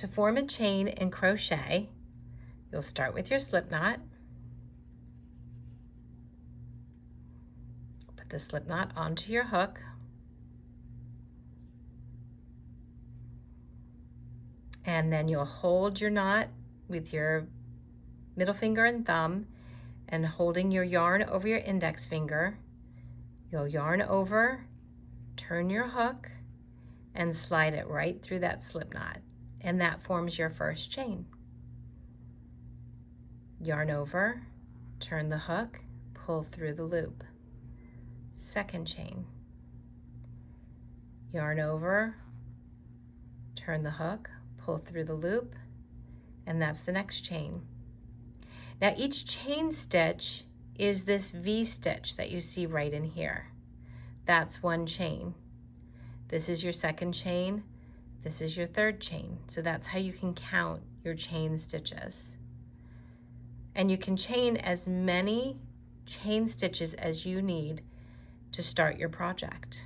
to form a chain in crochet, you'll start with your slip knot. Put the slip knot onto your hook. And then you'll hold your knot with your middle finger and thumb, and holding your yarn over your index finger, you'll yarn over, turn your hook, and slide it right through that slip knot. And that forms your first chain. Yarn over, turn the hook, pull through the loop. Second chain. Yarn over, turn the hook, pull through the loop, and that's the next chain. Now each chain stitch is this V stitch that you see right in here. That's one chain. This is your second chain. This is your third chain. So that's how you can count your chain stitches. And you can chain as many chain stitches as you need to start your project.